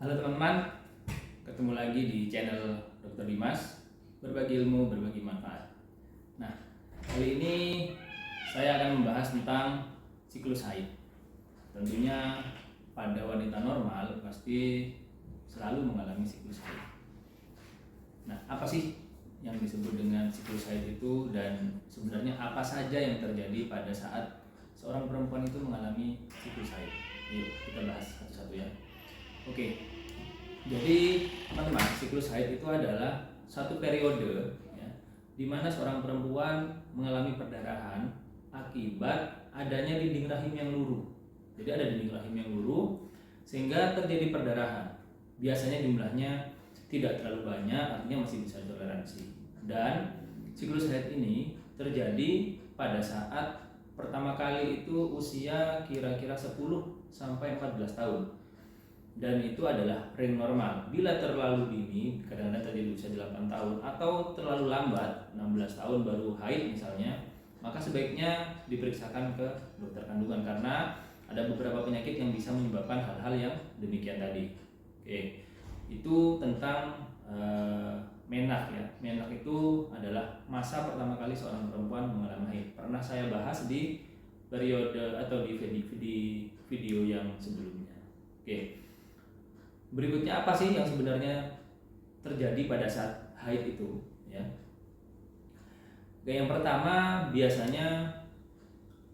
Halo teman-teman, ketemu lagi di channel Dr. Dimas, berbagi ilmu, berbagi manfaat. Nah, kali ini saya akan membahas tentang siklus haid. Tentunya pada wanita normal pasti selalu mengalami siklus haid. Nah, apa sih yang disebut dengan siklus haid itu, dan sebenarnya apa saja yang terjadi pada saat seorang perempuan itu mengalami siklus haid? Yuk kita bahas satu-satu ya. Oke, jadi teman-teman, siklus haid itu adalah satu periode ya, di mana seorang perempuan mengalami perdarahan akibat adanya dinding rahim yang luruh. Jadi ada dinding rahim yang luruh sehingga terjadi perdarahan. Biasanya jumlahnya tidak terlalu banyak, artinya masih bisa toleransi. Dan siklus haid ini terjadi pada saat pertama kali itu usia kira-kira 10 sampai 14 tahun. Dan itu adalah ring normal. Bila terlalu dini, kadang-kadang terjadi usia 8 tahun, atau terlalu lambat 16 tahun baru haid misalnya, maka sebaiknya diperiksakan ke dokter kandungan karena ada beberapa penyakit yang bisa menyebabkan hal-hal yang demikian tadi. Oke, itu tentang menak ya. Menak itu adalah masa pertama kali seorang perempuan mengalami haid. Pernah saya bahas di periode atau di video yang sebelumnya. Oke. Berikutnya apa sih yang sebenarnya terjadi pada saat haid itu ya? Yang pertama biasanya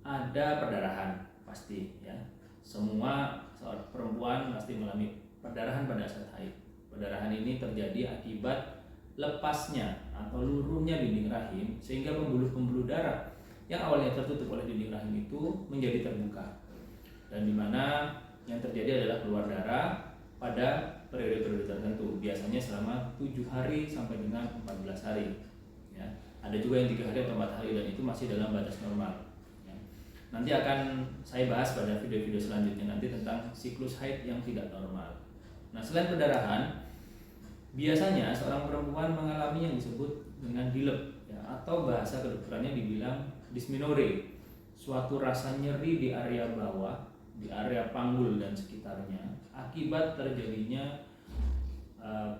ada perdarahan pasti ya. Semua seorang perempuan pasti mengalami perdarahan pada saat haid. Perdarahan ini terjadi akibat lepasnya atau luruhnya dinding rahim sehingga pembuluh-pembuluh darah yang awalnya tertutup oleh dinding rahim itu menjadi terbuka. Dan di mana yang terjadi adalah keluar darah pada periode-periode tertentu, biasanya selama 7 hari sampai dengan 14 hari ya. Ada juga yang 3 hari atau 4 hari, dan itu masih dalam batas normal ya. Nanti akan saya bahas pada video-video selanjutnya nanti tentang siklus haid yang tidak normal. Nah, selain perdarahan, biasanya seorang perempuan mengalami yang disebut dengan dilep ya, atau bahasa kedokterannya dibilang dysmenorrhea, suatu rasa nyeri di area bawah, di area panggul dan sekitarnya akibat terjadinya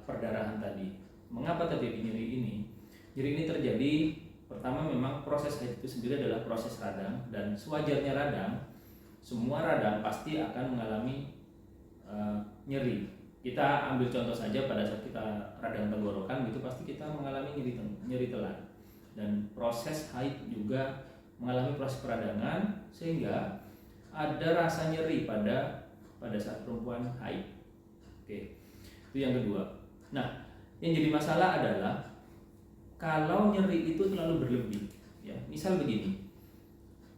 perdarahan tadi. Mengapa terjadi nyeri ini? Nyeri ini terjadi pertama, memang proses haid itu sendiri adalah proses radang, dan sewajarnya radang, semua radang pasti akan mengalami nyeri. Kita ambil contoh saja pada saat kita radang tenggorokan gitu, pasti kita mengalami nyeri telan. Dan proses haid juga mengalami proses peradangan sehingga ada rasa nyeri pada saat perempuan haid. Oke, itu yang kedua. Nah, yang jadi masalah adalah kalau nyeri itu terlalu berlebih. Ya, misal begini,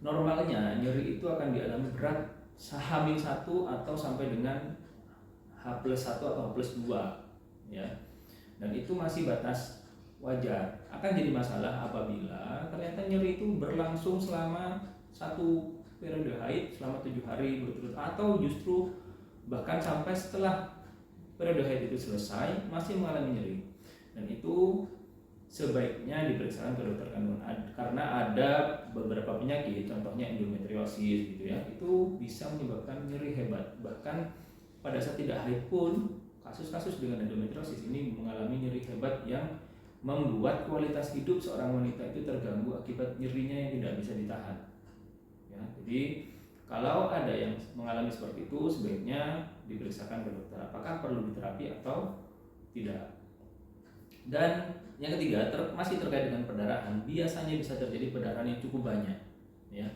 normalnya nyeri itu akan dialami berat H-1 atau sampai dengan H+1 atau H+2, ya. Dan itu masih batas wajar. Akan jadi masalah apabila ternyata nyeri itu berlangsung selama satu periode haid selama 7 hari berturut, atau justru bahkan sampai setelah periode haid itu selesai masih mengalami nyeri. Dan itu sebaiknya diperiksakan ke dokter kandungan karena ada beberapa penyakit, contohnya endometriosis gitu ya, itu bisa menyebabkan nyeri hebat. Bahkan pada saat tidak haid pun kasus-kasus dengan endometriosis ini mengalami nyeri hebat yang membuat kualitas hidup seorang wanita itu terganggu akibat nyerinya yang tidak bisa ditahan. Ya, jadi kalau ada yang mengalami seperti itu, sebaiknya diperiksakan ke dokter apakah perlu diterapi atau tidak. Dan yang ketiga, masih terkait dengan perdarahan, biasanya bisa terjadi perdarahan yang cukup banyak. Ya,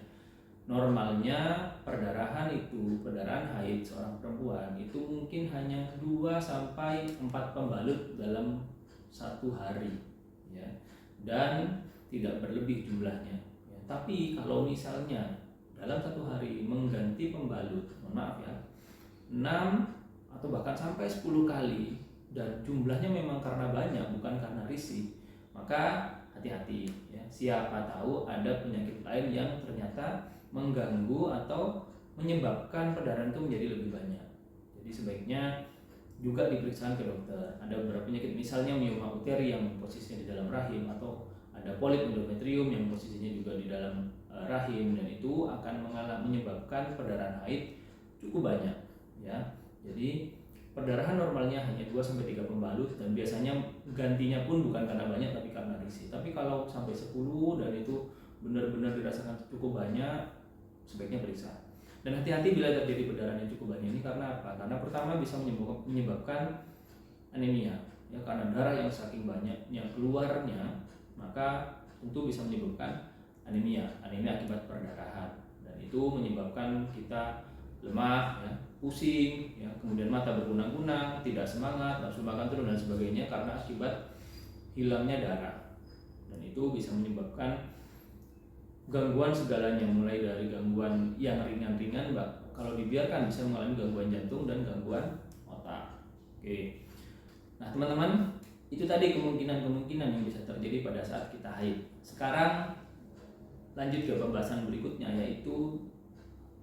normalnya perdarahan haid seorang perempuan itu mungkin hanya 2 sampai 4 pembalut dalam satu hari, ya, dan tidak berlebih jumlahnya. Ya, tapi kalau misalnya dalam satu hari mengganti pembalut, mohon maaf ya, 6 atau bahkan sampai 10 kali, dan jumlahnya memang karena banyak bukan karena risih, maka hati-hati ya. Siapa tahu ada penyakit lain yang ternyata mengganggu atau menyebabkan perdarahan itu menjadi lebih banyak. Jadi sebaiknya juga diperiksa ke dokter. Ada beberapa penyakit, misalnya mioma uteri yang posisinya di dalam rahim, atau ada polip endometrium yang posisinya juga di dalam rahim, dan itu akan menyebabkan perdarahan haid cukup banyak ya. Jadi perdarahan normalnya hanya 2-3 pembalut dan biasanya gantinya pun bukan karena banyak tapi karena risih. Tapi kalau sampai 10 dan itu benar-benar dirasakan cukup banyak, sebaiknya periksa. Dan hati-hati bila terjadi perdarahan yang cukup banyak ini, karena apa? Karena pertama bisa menyebabkan anemia, ya, karena darah yang saking banyaknya keluarnya maka tentu bisa menyebabkan anemia akibat perdarahan, dan itu menyebabkan kita lemah, ya, pusing, ya, kemudian mata berkunang-kunang, tidak semangat, nafsu makan turun dan sebagainya karena akibat hilangnya darah. Dan itu bisa menyebabkan gangguan segalanya, mulai dari gangguan yang ringan-ringan, kalau dibiarkan bisa mengalami gangguan jantung dan gangguan otak. Oke. Nah, teman-teman, itu tadi kemungkinan-kemungkinan yang bisa terjadi pada saat kita haid. Sekarang lanjut ke pembahasan berikutnya, yaitu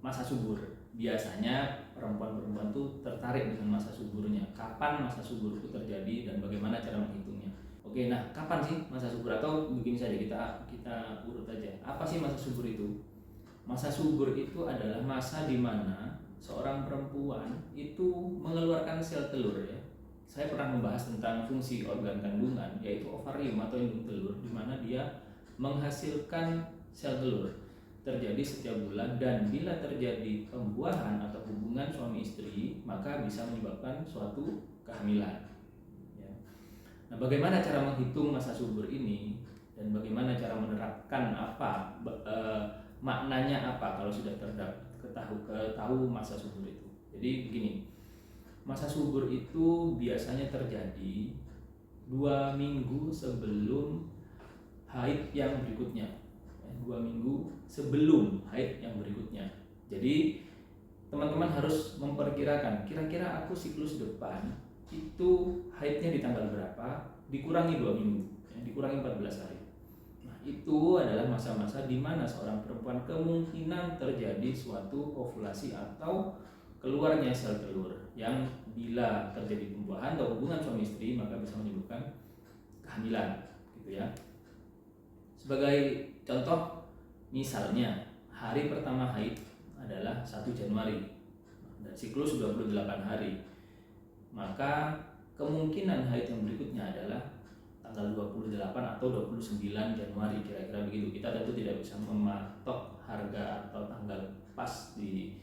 masa subur. Biasanya perempuan-perempuan itu tertarik dengan masa suburnya. Kapan masa subur itu terjadi dan bagaimana cara menghitungnya? Oke, nah kapan sih masa subur? Atau begini saja, kita urut aja. Apa sih masa subur itu? Masa subur itu adalah masa di mana seorang perempuan itu mengeluarkan sel telur, ya. Saya pernah membahas tentang fungsi organ kandungan, yaitu ovarium atau indung telur, di mana dia menghasilkan sel telur. Terjadi setiap bulan, dan bila terjadi pembuahan atau hubungan suami istri maka bisa menyebabkan suatu kehamilan, ya. Nah, bagaimana cara menghitung masa subur ini dan bagaimana cara menerapkan maknanya apa kalau sudah ketahui masa subur itu? Jadi begini, masa subur itu biasanya terjadi 2 minggu sebelum haid yang berikutnya. 2 minggu sebelum haid yang berikutnya. Jadi teman-teman harus memperkirakan, kira-kira aku siklus depan itu haidnya di tanggal berapa, dikurangi 2 minggu, ya, dikurangi 14 hari. Nah, itu adalah masa-masa di mana seorang perempuan kemungkinan terjadi suatu ovulasi atau keluarnya sel telur, yang bila terjadi pembuahan atau hubungan suami istri maka bisa menyebabkan kehamilan, gitu ya. Sebagai contoh, misalnya hari pertama haid adalah 1 Januari dan siklus 28 hari, maka kemungkinan haid yang berikutnya adalah tanggal 28 atau 29 Januari, kira-kira begitu. Kita tentu tidak bisa mematok harga atau tanggal pas di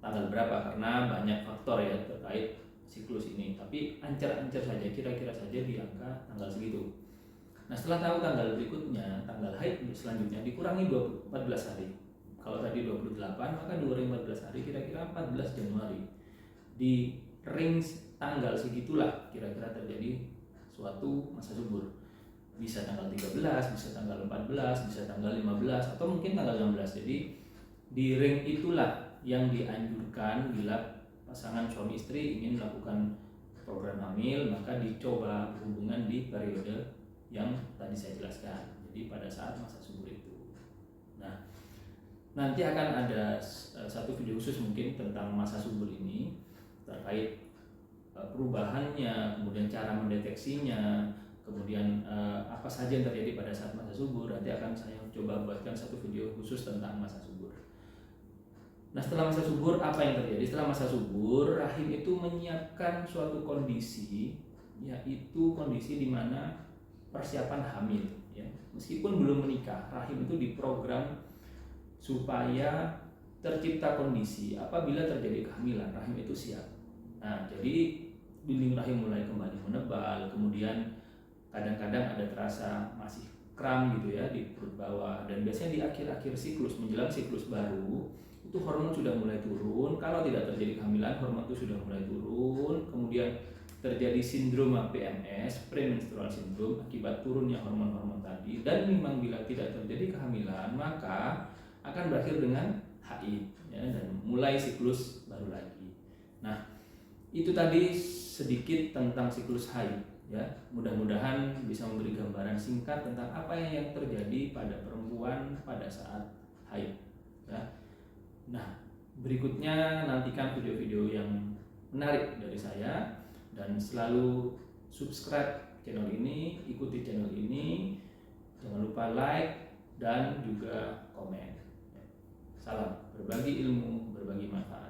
tanggal berapa karena banyak faktor, ya, terkait siklus ini, tapi ancar-ancar saja, kira-kira saja di angka tanggal segitu. Nah, setelah tahu tanggal berikutnya, tanggal haid selanjutnya dikurangi 14 hari. Kalau tadi 28, maka dikurangi 14 hari, kira-kira 14 Januari. Di range tanggal segitulah kira-kira terjadi suatu masa subur. Bisa tanggal 13, bisa tanggal 14, bisa tanggal 15, atau mungkin tanggal 16. Jadi di range itulah yang dianjurkan bila pasangan suami istri ingin melakukan program hamil, maka dicoba hubungan di periode yang tadi saya jelaskan. Jadi pada saat masa subur itu. Nah, nanti akan ada satu video khusus mungkin tentang masa subur ini, terkait perubahannya, kemudian cara mendeteksinya, kemudian apa saja yang terjadi pada saat masa subur. Nanti akan saya coba buatkan satu video khusus tentang masa subur. Nah, setelah masa subur apa yang terjadi? Setelah masa subur, rahim itu menyiapkan suatu kondisi, yaitu kondisi di mana persiapan hamil, ya. Meskipun belum menikah, rahim itu diprogram supaya tercipta kondisi apabila terjadi kehamilan, rahim itu siap. Nah, jadi dinding rahim mulai kembali menebal, kemudian kadang-kadang ada terasa masih kram gitu, ya, di perut bawah, dan biasanya di akhir-akhir siklus menjelang siklus baru itu hormon sudah mulai turun. Kalau tidak terjadi kehamilan, hormon itu sudah mulai turun, kemudian terjadi sindrom PMS, premenstrual syndrome, akibat turunnya hormon-hormon tadi. Dan memang bila tidak terjadi kehamilan maka akan berakhir dengan haid, ya, dan mulai siklus baru lagi. Nah, itu tadi sedikit tentang siklus haid, ya. Mudah-mudahan bisa memberi gambaran singkat tentang apa yang terjadi pada perempuan pada saat haid, ya. Nah, berikutnya nantikan video-video yang menarik dari saya. Dan selalu subscribe channel ini, ikuti channel ini, jangan lupa like dan juga komen. Salam berbagi ilmu, berbagi manfaat.